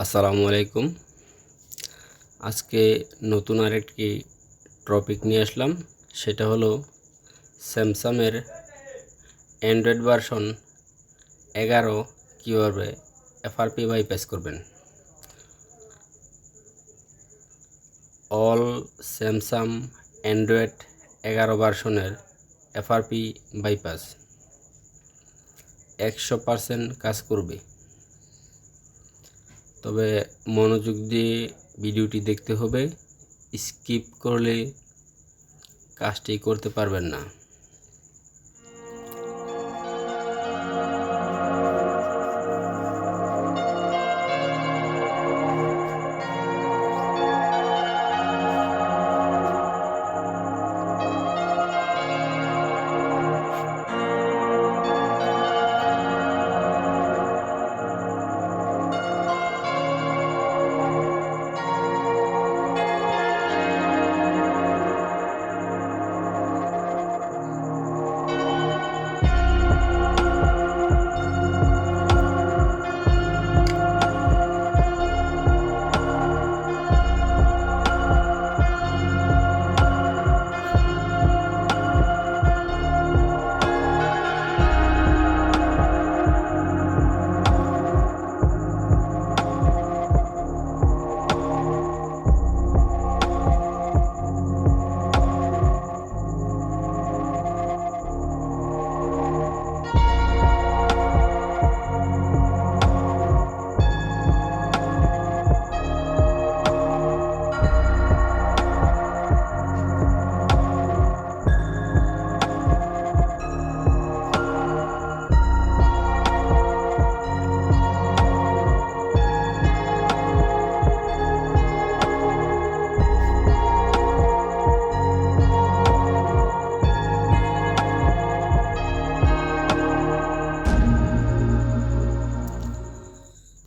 আসসালামু আলাইকুম। আজকে নতুন আরেকটি টপিক নিয়ে আসলাম, সেটা হলো স্যামসাংয়ের অ্যান্ড্রয়েড ভার্সন 11 কীভাবে এফআরপি বাইপাস করবেন। অল স্যামসাং অ্যান্ড্রয়েড 11 ভার্সনের এফআরপি বাইপাস 100% কাজ করবে, তবে মনোযোগ দিয়ে ভিডিওটি দেখতে হবে। স্কিপ করলে কাজটি করতে পারবেন না।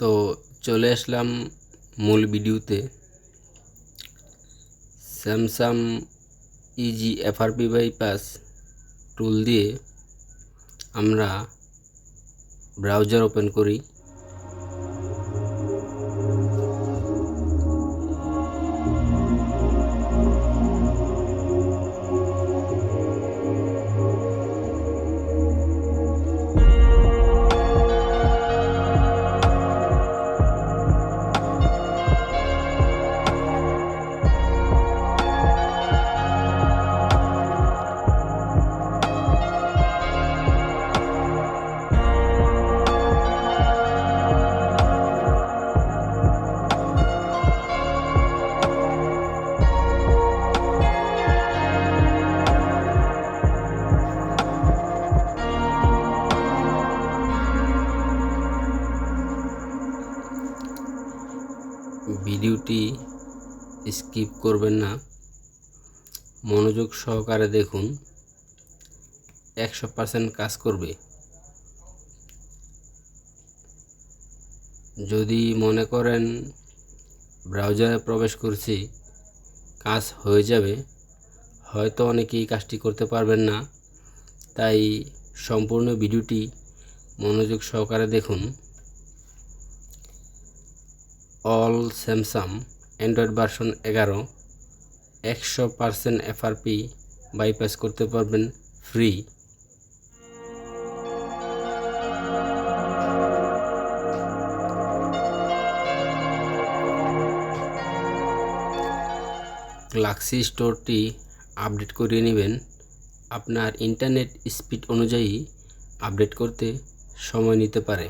তো চলে আসলাম মূল ভিডিওতে। স্যামসাং ইজি এফআরপি বাইপাস টুল দিয়ে আমরা ব্রাউজার ওপেন করি। ভিডিওটি স্কিপ করবেন না, মনোযোগ সহকারে দেখুন। 100% কাজ করবে। যদি মনে করেন ব্রাউজারে প্রবেশ করছি, কাজ হয়ে যাবে, হয়তো অনেকেই কাজটি করতে পারবেন না। তাই সম্পূর্ণ ভিডিওটি মনোযোগ সহকারে দেখুন। All Samsung Android version 11 100% FRP bypass করতে পারবেন ফ্রি। গ্যালাক্সি স্টোরটি আপডেট করিয়ে নেবেন। আপনার ইন্টারনেট স্পিড অনুযায়ী আপডেট করতে সময় নিতে পারে।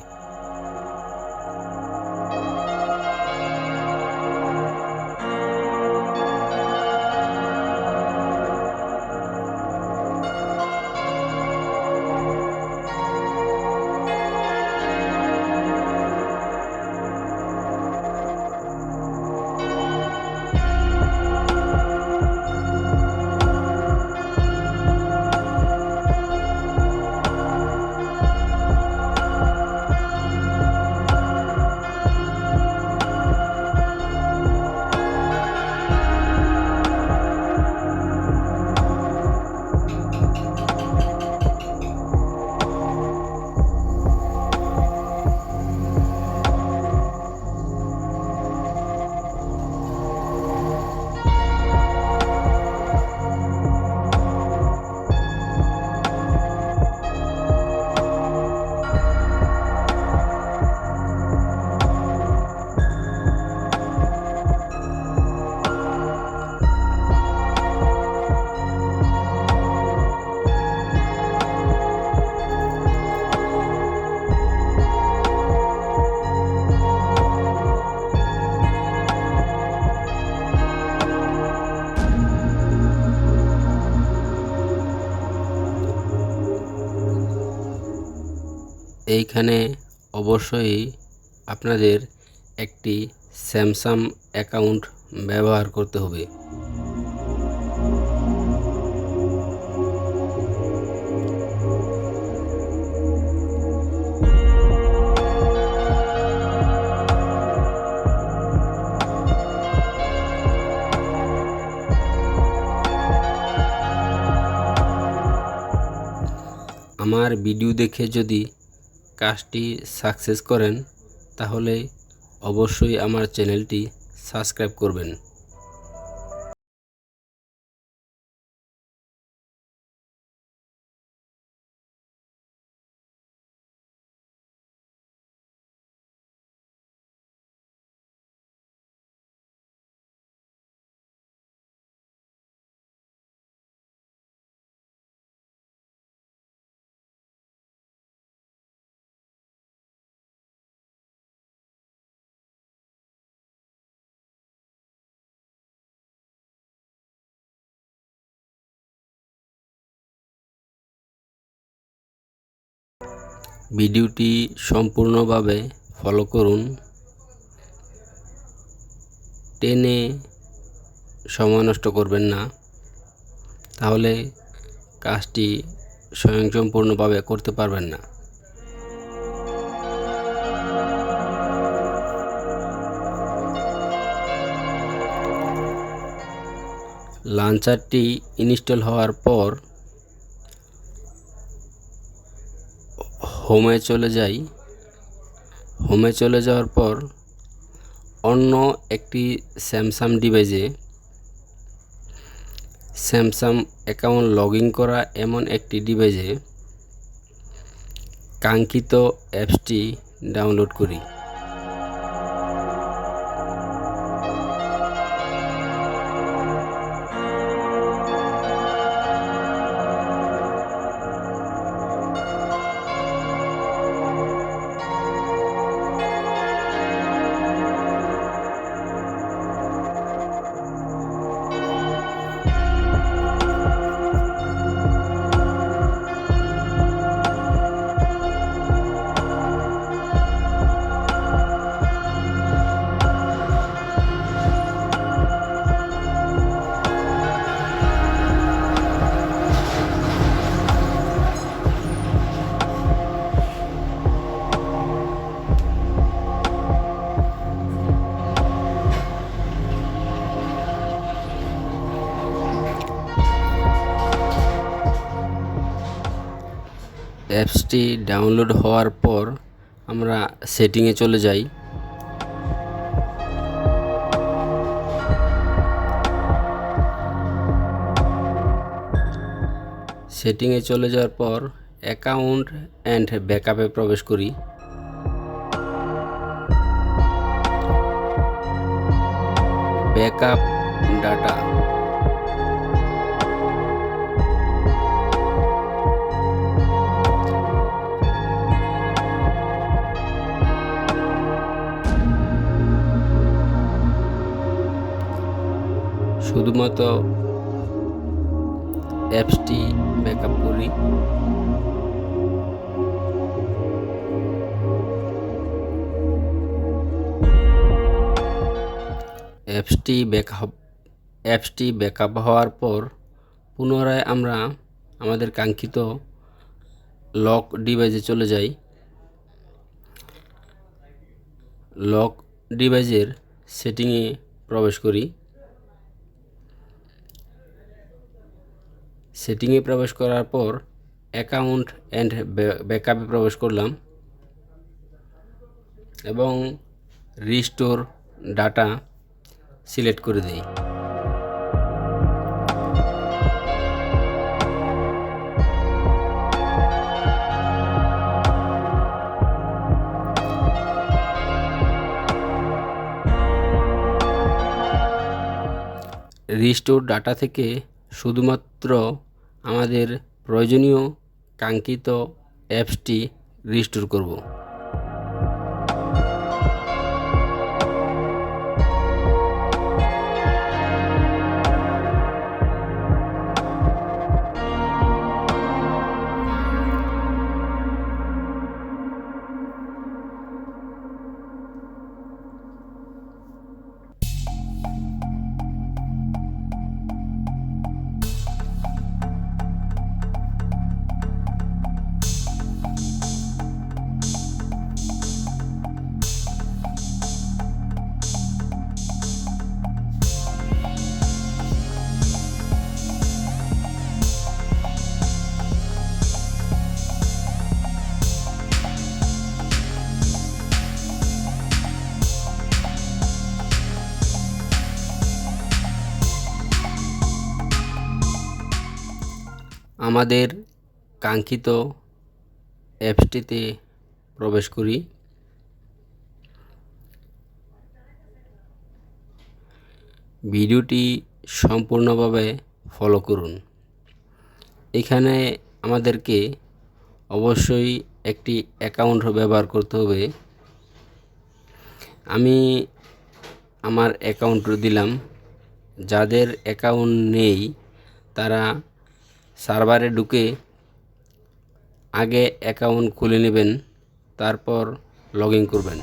এইখানে অবশ্যই আপনাদের একটি স্যামসাং অ্যাকাউন্ট ব্যবহার করতে হবে। আমার ভিডিও দেখে যদি কাজটি সাকসেস করেন তাহলে অবশ্যই আমার চ্যানেলটি সাবস্ক্রাইব করবেন। ভিডিওটি সম্পূর্ণভাবে ফলো করুন, টেনে সময় নষ্ট করবেন না, তাহলে কাজটি স্বয়ংসম্পূর্ণভাবে করতে পারবেন না। লঞ্চারটি ইনস্টল হওয়ার পর হোমে চলে যাই। হোমে চলে যাওয়ার পর অন্য একটি স্যামসাং ডিভাইসে স্যামসাং অ্যাকাউন্ট লগ ইন করা এমন একটি ডিভাইসে কাঙ্ক্ষিত অ্যাপসটি ডাউনলোড করি। অ্যাপসটি ডাউনলোড হওয়ার পর আমরা সেটিংয়ে চলে যাই। সেটিংয়ে চলে যাওয়ার পর অ্যাকাউন্ট অ্যান্ড ব্যাকআপে প্রবেশ করি। ব্যাকআপ ডাটা শুধুমাত্র অ্যাপসটি ব্যাকআপ করি। অ্যাপসটি ব্যাকআপ হওয়ার পর পুনরায় আমরা আমাদের কাঙ্ক্ষিত লক ডিভাইসে চলে যাই। লক ডিভাইসের সেটিংয়ে প্রবেশ করি। সেটিংয়ে প্রবেশ করার পর অ্যাকাউন্ট অ্যান্ড ব্যাকআপে প্রবেশ করলাম এবং রিস্টোর ডাটা সিলেক্ট করে দেই। রিস্টোর ডাটা থেকে শুধুমাত্র আমাদের প্রয়োজনীয় কাঙ্ক্ষিত অ্যাপসটি রিস্টোর করব। আমাদের কাঙ্ক্ষিত অ্যাপসটিতে প্রবেশ করি। ভিডিওটি সম্পূর্ণভাবে ফলো করুন। এখানে আমাদেরকে অবশ্যই একটি অ্যাকাউন্ট ব্যবহার করতে হবে। আমি আমার অ্যাকাউন্ট দিলাম। যাদের অ্যাকাউন্ট নেই তারা সার্ভারে ঢুকে আগে অ্যাকাউন্ট খুলে নেবেন, তারপর লগ ইন করবেন।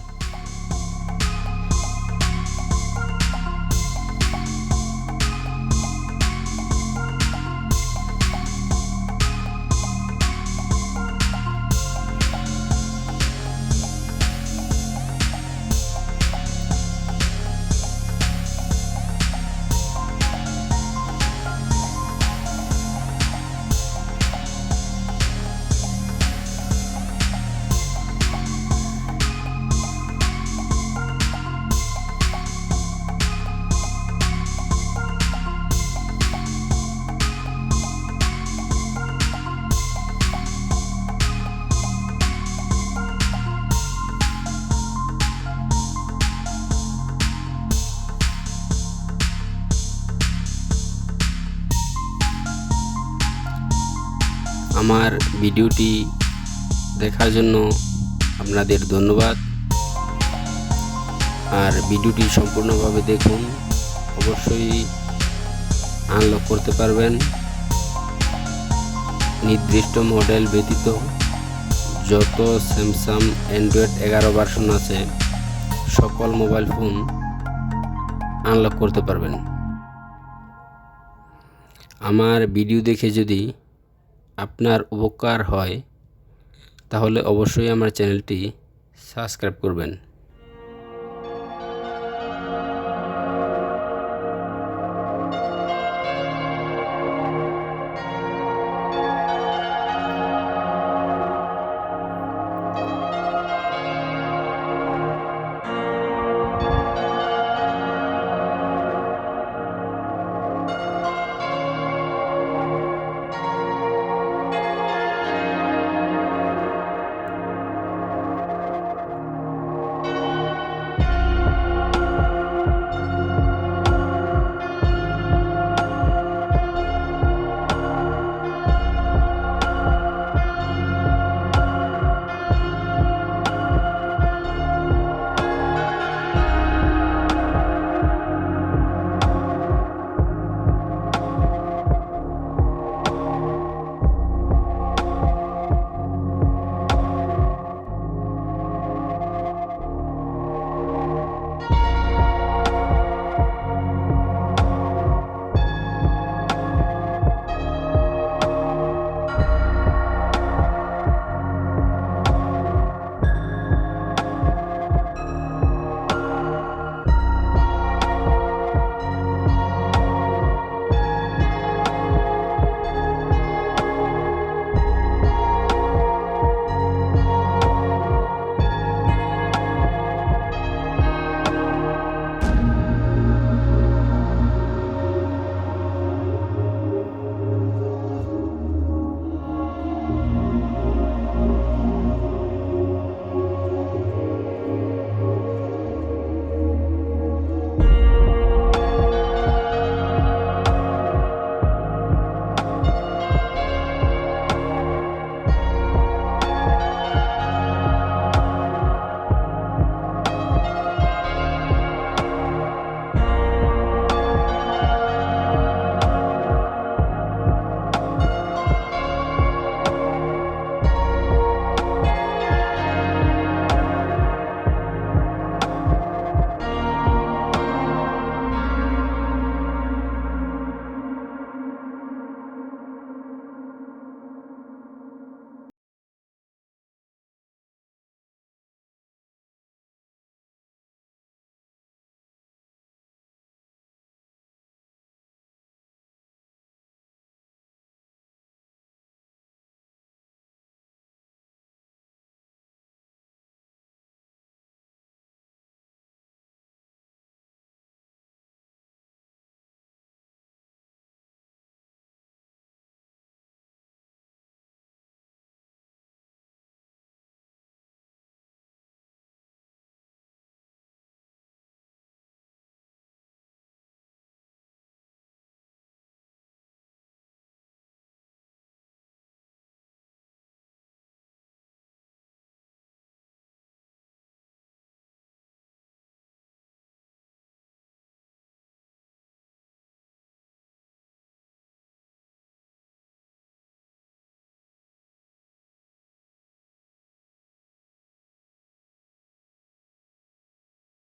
আমার ভিডিওটি দেখার জন্য আপনাদের ধন্যবাদ। আর ভিডিওটি সম্পূর্ণভাবে দেখুন, অবশ্যই আনলক করতে পারবেন। নির্দিষ্ট মডেল ব্যতীত যত স্যামসাং অ্যান্ড্রয়েড 11 ভার্সন আছে সকল মোবাইল ফোন আনলক করতে পারবেন। আমার ভিডিও দেখে যদি আপনার উপকার হয় তাহলে অবশ্যই আমার চ্যানেলটি সাবস্ক্রাইব করবেন।